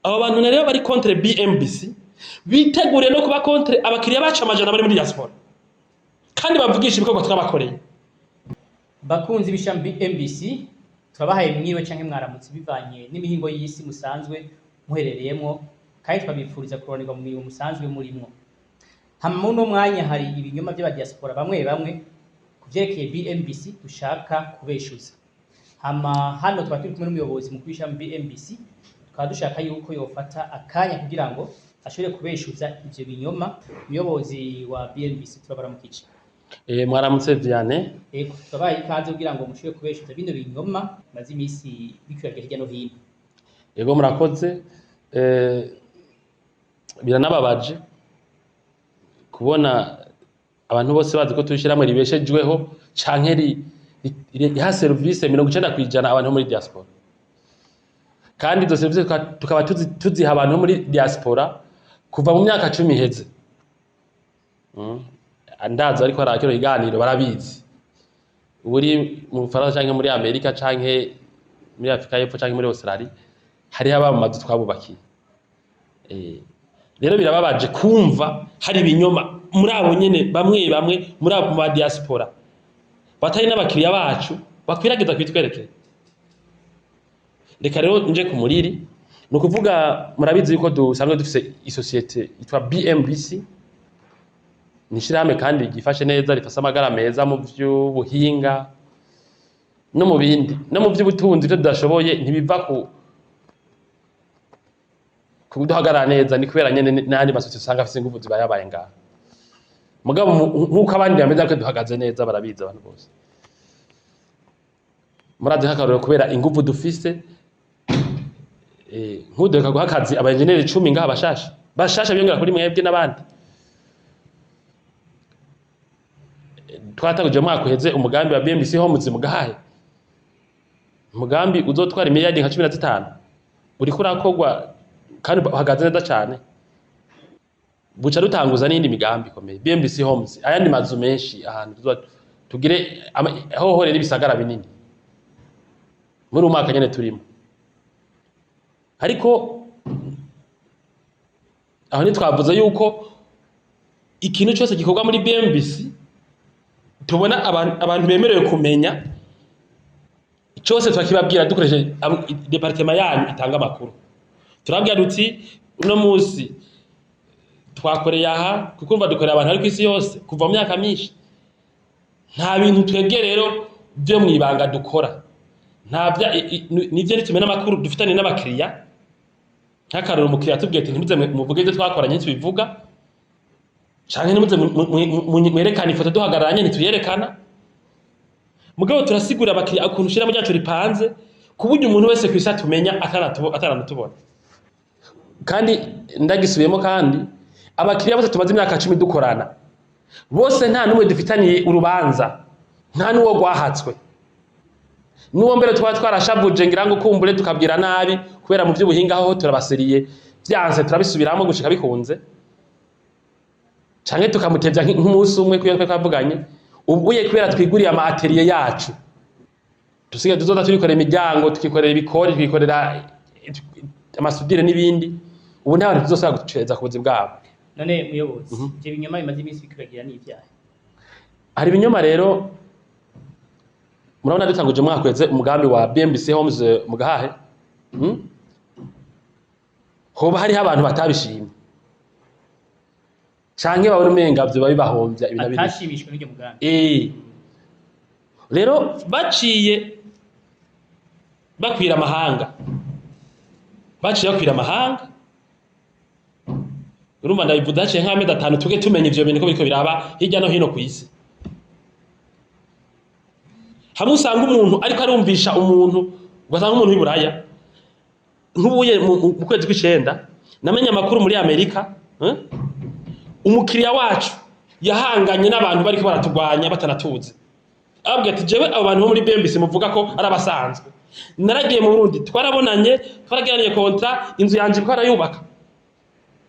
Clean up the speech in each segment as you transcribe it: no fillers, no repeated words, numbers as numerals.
abo bantu rero bari contre BMBC bitegure no kuba contre abakiriya bacu amajana bari muri diaspora kandi bavugisha ibikorwa twabakoreye. Bakunzi b'ishami BMBC turabahaye mwiriwe canke mwaramutse bivanye n'imihingo y'isi musanzwe muherereyemo kandi twabipfuriza kuronirwa mu mirimo musanzwe murimwo. Hama muno mwanya hari ibinyoma by'aba diaspora bamwe bamwe kuvyerekeye BMBC dushaka kubeshuza. Hama hano tuba turi kumwe n'umuyobozi mukuru w'ishami BMBC tukaba dushaka yuko yofata akanya kugira ngo ashobore kubeshuza ivyo binyoma. Umuyobozi wa BMBC turabara mu kici. Mwaramutse Vianney. Turabaye ikaze kugira ngo mushobore kubeshuza bino binyoma maze imisi bikwiragira hirya no hino. Yego murakoze. Biranababaje kubona abantu bose bazi ko tubishiramwe ribeshejweho canke ha service 90% abantu muri diaspora, kandi izo service tukaba tuziha abantu muri diaspora kuva mu myaka 10 iheze. Andazo ariko arakiro iganiro barabizi uri mu Faransa canke muri Amerika canke muri Afrika y'Epfo canke muri Australia hari aba mu mazu twabubakiye. Rero birababaje kumva hari ibinyoma muri abo nyene bamwe muri abo ba diaspora batari n'abakiriya bacu bakwiragiza kwitwerekera. Reka rero nje ku muriri no kuvuga murabizi yuko dusanzwe dufise isosiyete yitwa BMBC nishirame kandi gifashe neza rifasa amagara meza mu vy'ubuhinga no mu bindi no mu vy'ubutunzi byo tudashoboye ntibiva kuduhagarara neza ni kubera nyene n'andi masosiyete usanga afise ingufu zibayabaye ngaha. Mugabo nkuko abandi bameze ko duhagaze neza barabiza abantu bose. Murazi hakarero kubera ingufu dufise nkudoka guhakazi aba engineer 10 ngaha bashasha byongera kuri mwebwe n'abandi. Twataguje mwaka uheze umugambi wa BMBC Homes mugahaye. Umugambi uzotwara miliyari nka 15 uri kurakogwa kandi uhagaze neza cyane. Buca rutanguza n'indi migambi ikomeye BMBC Homes ayandi mazu menshi ahantu tugire hohorera ibisagara binini muri umwaka nyene turimo. Ariko aho ni twavuze yuko ikintu cyose gikorwa muri BMBC tubona abantu bemerewe kumenya cyose twakibabwira dukoresheje departement yanyu itanga amakuru. Turabwira duti uno musi twakoreye aha kukumva dukorera abantu ari kwisi yose kuva mu myaka myinshi. Nta bintu twebwe rero byo mwibanga dukora. Nivyo nitumena amakuru dufitane n'abakiriya. Ntakaroro umukiriya tubwiye ati ntimuze muvuge ibyo twakoranye tubivuga. Canke nimuze mwerekana ifoto duhagararanye ntituyerekana. Mugabo turasigura abakiriya ukuntu ushira mu ryacu ripanze kuburyo umuntu wese kwisa tumenya ataranatubona. Kandi ndagisubiyemo kandi abakiriya bose tumaze imyaka 10 dukorana bose nta numwe dufitaniye urubanza, nta nuwo gwahatswe. Nuwo mbere twarashavuje ngira ngo kumbure tukabwira nabi kubera mu by'ubuhinga aho turabaseriye byanse turabisubiramo gushika bikunze. Canke tukamutevya nk'umunsi umwe kuyo twavuganye ubuye kubera twiguriye ama atelier yacu. Tusigaye tuzoza turikorera imiryango, tukikorera ibikori, twikorera amasudire n'ibindi. Ubu nta bantu tuzosaba guceza ku buzi bwabo. None muyobozi je binyoma bimaze imisi bikwiragira n'ivyaha. Hari ibinyoma rero murabona dutanguje mwaka kweze umugambi wa BMBC Homes mugahahe. Hoba hari abantu batabishimye canke babone umenga byo babibahombya ibinabiri atashimishwe n'iryo mugambi. Rero baciye bakwira amahanga urumva ndabivuga haciye nk'amezi 5 tuge tumenya ivyo bintu ko biriko biraba hirya no hino ku isi. Hamwe usanga umuntu ariko arumvisha umuntu ugasanga umuntu w'iburaya nk'ubuye mu kwezi kw'icenda namenye amakuru muri Amerika. Umukiriya wacu yahanganye n'abantu bariko baratugwanya batanatuze. Ababwira ati jewe abo bantu bo muri BMBC muvuga ko ari abasanzwe. Naragiye mu Burundi twarabonanye twaragiranye kontra inzu yanje ko arayubaka.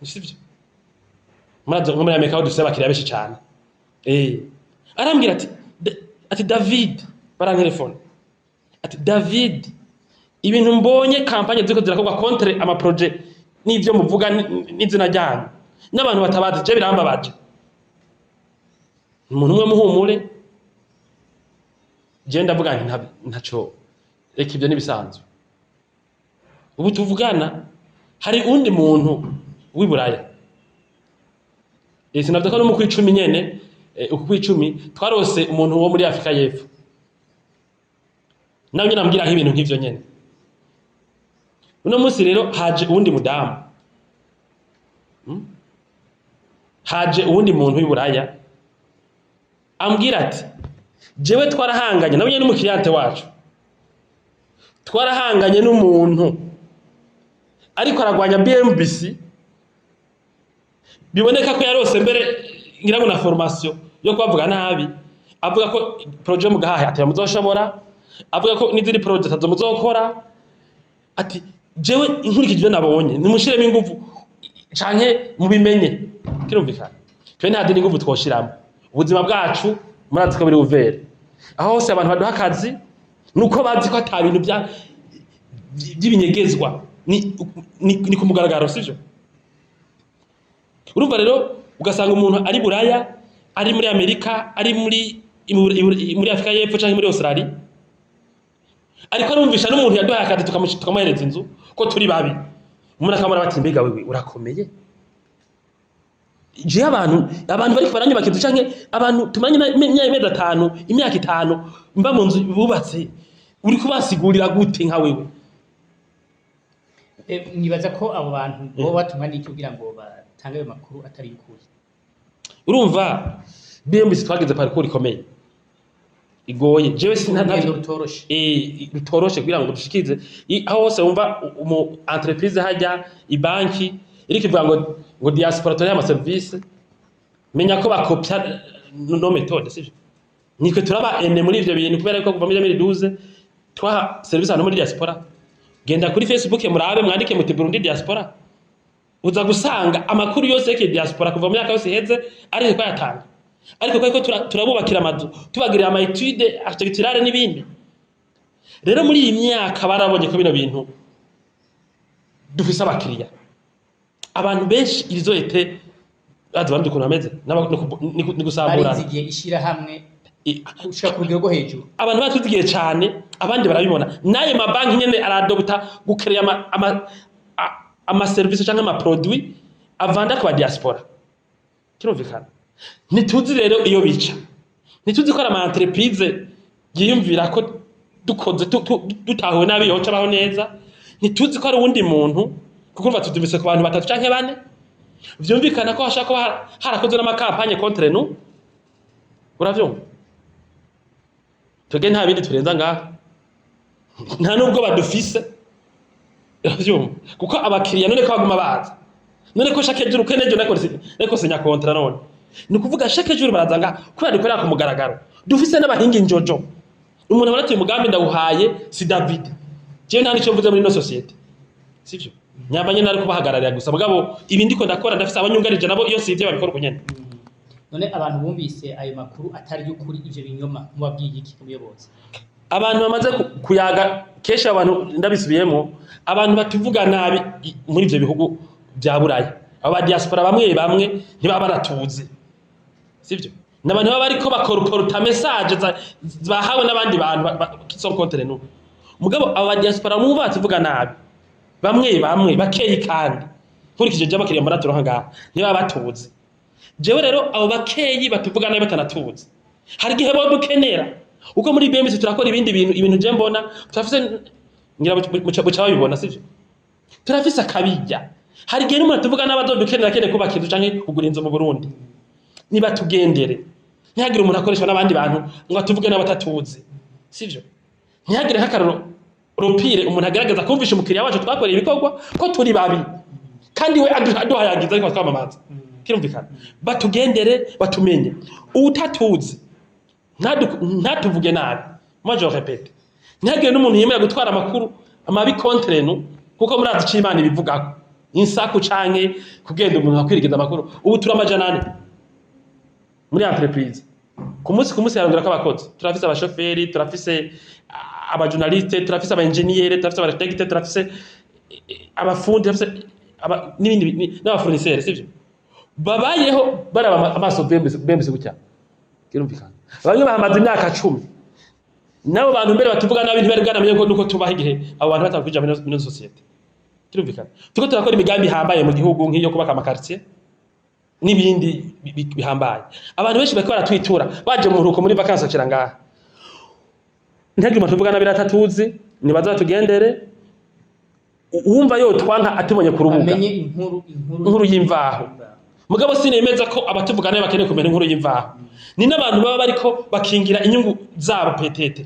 Sivyo? Muri Amerika aho dufise abakiriya benshi cyane. Arambwira ati David barantelefone ati David ibintu mbonye kampanye ziko zirakorwa contre ama projet n'ivyo muvuga n'izina ryanyu n'abantu batabazi je birambabaje umuntu umwe muhumure je ndavuga nti ntaco reka ivyo nibisanzwe ubu tuvugana hari undi muntu w'iburaya sinavuga ko no mu kwicumi nyene uku kwicumi twarose umuntu wo muri Afrika y'Epfo nawe nyine ambwira ibintu nk'ivyo nyene uno munsi rero haje uwundi mudamu haje uwundi muntu w'iburaya ambwira ati jewe twarahanganye nawe nyene n'umukiriyante wacu twarahanganye n'umuntu ariko aragwanya BMBC biboneka ko yarose mbere ngira ngo na formation yo kwavuga nabi avuga ko projet mu gahahe ataya muzoshobora avuga ko n'izindi projet azomuzokora ati jewe inkurikije nabonye nimushiremo ingufu canke mubimenye kirumvikana twe nta dini ingufu twoshiramo ubuzima bwacu murazi ko biri uvere aho hose abantu baduha akazi nuko bazi ko ata bintu by'ibinyegezwa ni ku mugaragaro sivyo urumva rero ugasanga umuntu ari buraya ari muri Amerika ari muri Afrika y'Epfo canke muri Australia ariko arumvisha n'umuntu yaduhaye akazi tukamuhereza inzu ko turi babi umuntu akamara bati mbega wewe urakomeye je abantu bari baranyubaka inzu canke abantu tumanye imyaka 5 imyaka 5 mba mu nzu bubatse uri kubasigurira gute nka wewe nibaza ko abo bantu bo batumwa n'iki kugira ngo batange ayo makuru atari ukuri urumva BMBC twageze parcours ikomeye igoye jewe sinabyo rutoroshe rutoroshe kugira ngo dushikize aho hose wumva umu entreprise hajya ibanki iri kivuga ngo diaspora tore ama service menya ko bakopya no méthode sivyo niko turaba ene muri ivyo bintu kubera ko kuva muri 2012 twa service hano muri diaspora genda kuri Facebook murabe mwandike muti Burundi diaspora uza gusanga amakuru yose yake diaspora kuva mu myaka yose heze ari ko yatanga ariko ko turabubakira amazu tubagirira ama étude architecturale n'ibindi rero muri iyi myaka barabonye ko bino bintu dufise abakiriya abantu benshi irizo ete bazabandi ukuntu bameze ni gusambura ari zigiye ishira hamwe ushaka ku rwego hejuru abantu batuzigiye cyane abandi barabibona naye mabanki nyene aradobta gukereya ama service cyangwa ama produit avanda kwa diaspora kirumvikana nituzi rero iyo bica nituzi ko ama entreprise yiyumvira ko dukoze dutahuwe nabi yoca baho neza nituzi ko ari wundi muntu kuko mva tudumise ku bantu batatu canke bane vyumvikana ko hashaka ko harakoze n'amakampanye contre nous uravyumva twege nta bindi turenza ngaha nta nubwo badufise uravyumva kuko abakiriya none ko baguma baza none ko chaque jour kenejo nako sinya kontra none ni kuvuga chaque jour baraza ngaha kubera dukorera ku mugaragaro dufise n'abahinga injojo umuntu baratuye umugambi ndawuhaye si David je nta nico mvuze muri no societe sivyo nyabanye nari kubahagararira gusa mugabo ibi ndiko ndakora ndafise abanyungarije nabo iyo sivyo babikora kunyene none abantu bumvise ayo makuru atari y'ukuri ivyo binyoma mubabwiye iki kumuyobozi abantu bamaze kuyaga kesha abantu ndabisubiyemo abantu batuvuga nabi muri ivyo bihugu bya Buraya aba diaspora bamwe ntibaba baratuze sivyo n'abantu baba ariko bakorporta message bahawe n'abandi bantu kiso contre nous mugabo aba diaspora mu batuvuga nabi bamwe bakeyi kandi nkurikije je bakiriye muraturonka ngaha ntibaba batuze jewe rero abo bakeyi batuvuga nabi batanatuze hari gihe bo dukenera uko muri BMBC turakora ibintu je mbona turafise ngira muca babibona sivyo turafise akabijya hari gihe n'umuntu tuvuga n'abazodukenera kene kubaka inzu canke kugura inzu mu Burundi niba tugendere ntihagire umuntu akoreshwa n'abandi bantu ngo atuvuge n'abatatuze sivyo ntihagire hakararo ropire umuntu agerageza kumvisha umukiriya wacu twakoreye ibikorwa ko turi babi kandi we aduhayagiza ariko twamamaza kirumvikana batugendere batumenye utatuze ntatuvuge nabi moi je répète ntihagire n'umuntu yemera gutwara amakuru amabi contre nous kuko murazi ico Imana ibivugako insaku canke kugenda umuntu akwirigiza amakuru ubu turamajana 4 muri entreprise ku munsi yarongera ko abakozi turafise abashoferi turafise abajournaliste, turafise abaengineer, turafise abarchitecte, turafise abafundi, turafise n'ibindi n'abafournisseurs, sivyo? Babayeho baraba amaso BMBC gutya. Kirumvikana. Bamwe bahamaze imyaka 10. Nabo bantu mbere batuvuga nabi ntibarigana menye ko nuko tubaha igihe abo bantu batakuja muri societe. Kirumvikana. Tuko turakora imigambi hambaye mu gihugu nk'iyo kubaka amakartier n'ibindi bihambaye. Abantu benshi bakora baratwitura baje mu ruko muri vacances akira ngaha. Ntagi matuvuga nabi ratatuzi nibaza tugendere uwumva yo twanka atubonye ku rubuga. Amenye inkuru y'imvaho. Mugabo sinemeza ko abatuvuga nabi bakeneye kumenya inkuru y'imvaho. Ni n'abantu baba bariko bakingira inyungu zabo petete.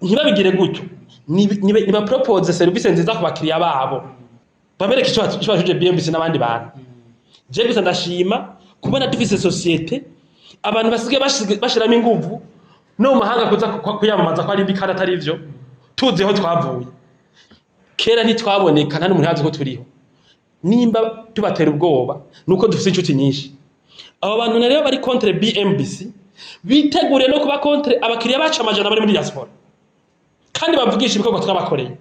Ntibabigire gutyo. Niba propose service nziza ku bakiriya babo. Babereka icyo bashuje BMBC n'abandi bantu. Je gusa ndashima kubona dufise societe abantu basigaye bashiramo inguvu no mahanga kuza kuyamamaza ko ari bikara atari ivyo tuziho twavuye. Kera ntitwaboneka nta n'umuntu yazi ko turiho. Nimba tubatera ubwoba nuko dufise inshuti nyinshi. Abo bantu rero bari contre BMBC bitegure no kuba contre abakiriya bacu amajana bari muri diaspora. Kandi bavugisha ibikorwa twabakoreye.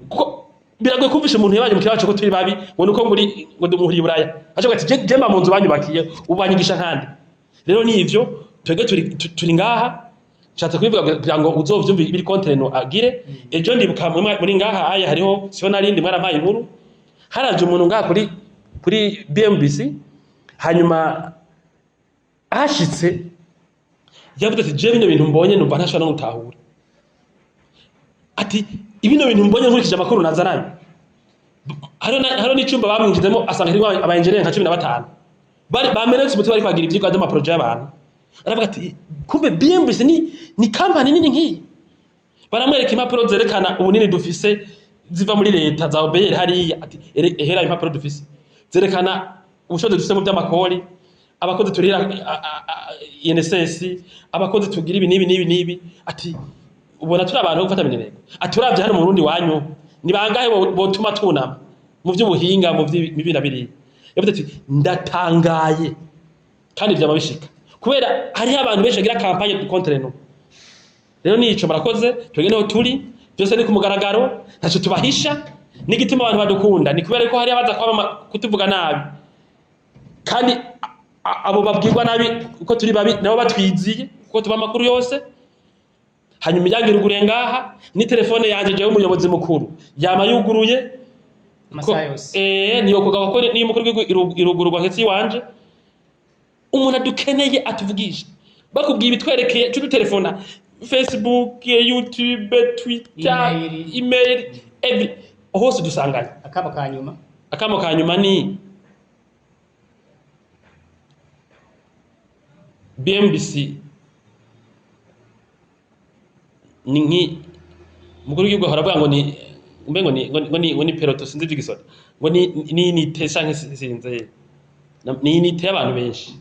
Kuko biragoye kumvisha umuntu yabaje mu kibazo ko turi babi ngo nuko ngo ndumuhuri buraya. Aje ati je mba mu nzu banyubakiye ubanyigisha nkandi. Rero ni ivyo twege turi ngaha nshatse kubivuga kugira ngo uzovyumve biri contre no agire. Ejo ndibuka muri ngaha aya hariho siho narindi mwarampaye inkuru. Haraje umuntu ngaha kuri BMBC hanyuma ashitse yavuze ati je bino bintu mbonye numva ntashobora no gutahura. Ati ibino bintu mbonye nkurikije amakuru nazaranye. Haro n'icumba bamwinjizemo asanga hirwa abaengineer nka 15. Bamenetse umuti bari kwagira ivyigwa by'ama projet y'abantu. Aravuga ati kumbe BMBC ni company nini nkiyi. Baramwereka impapuro zerekana ubunini dufise ziva muri leta za OBR hariya ati hera impapuro dufise. Zerekana ubushobozi dufise mu by'amakori, abakozi turira INSS, abakozi tugira ibi nibi ati ubona turi abantu bo gufata mineneko. Ati uravye hano mu Burundi wanyu ni bangahe botuma tunama mu by'ubuhinga mu by'ibintu biri. Yavuze ati ndatangaye kandi byamabishika. Kubera hari abantu benshi bagira campagne contre nous. Rero nico barakoze twegeneho turi byose ni ku mugaragaro ntacyo tubahisha n'igituma abantu badukunda ni kubera ko hari abaza kutuvuga nabi. Kandi abo babwirwa nabi uko turi babi nabo batwiziye uko tuba makuru yose. Hanyuma yagira ugurengaha ni telefone yanje je umuyobozi mukuru yama yuguruye niyo kugawa ko ni mukuru irugurwa nk'isi wanje umuntu adukeneye atuvugisha bakubwiye bitwerekeye cyo telefona Facebook, YouTube, Twitter, email hose dusanganye. Akamo kanyuma ni BMBC ni mukuru w'igihugu haravuga ngo ni umbengo ni peloto sinzi igisota ngo ni tesha nk'isinze ni y'abantu benshi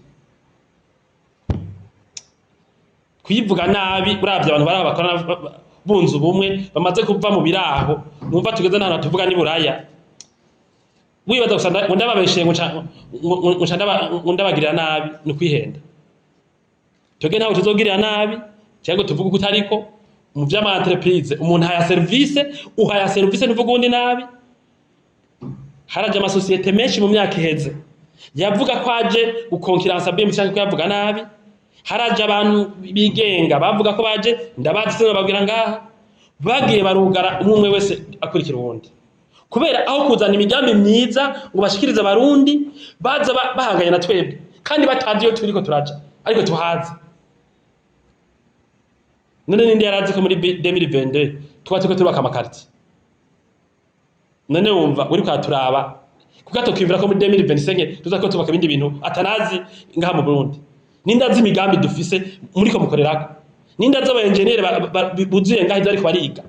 kuyivuga nabi uravye abantu bari abakora bunzu bumwe bamaze kuva mu biraho numva tugeze n'ahantu tuvuga ni buraya wibaza gusanda ngo ndababeshe ngo ndabagirira nabi ni kwihenda twege ntawe tuzogirira nabi cyangwa tuvuga uko utariko mu by'ama entreprise umuntu haya service uhaya service ntuvuga undi nabi. Haraje ama societe menshi mu myaka iheze yavuga ko aje gukonkiransa BMBC cyangwa yavuga nabi. Haraje abantu bigenga bavuga ko baje ndabazi se babwira ngaha bagiye barugara umwe wese akurikira uwundi kubera aho kuzana imigambi myiza ngo bashikirize abarundi baza bahanganye na twebwe kandi batazi yo turiko turaja ariko tuhazi. None nindi yarazi ko muri 2022 twatse ko tubaka amakarti. None wumva uri kwaturaba kugato kwivira ko muri 2025 tuzako tubaka ibindi bintu atanazi ngaha mu Burundi. Nindazi imigambi dufise muri ko mukorerako. Nindazi abaengineer buzuye ngaha ibyo ariko bariga.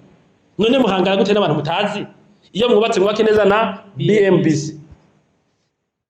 None muhangana gute n'abantu mutazi iyo mwubatse mwubake neza na BMBC.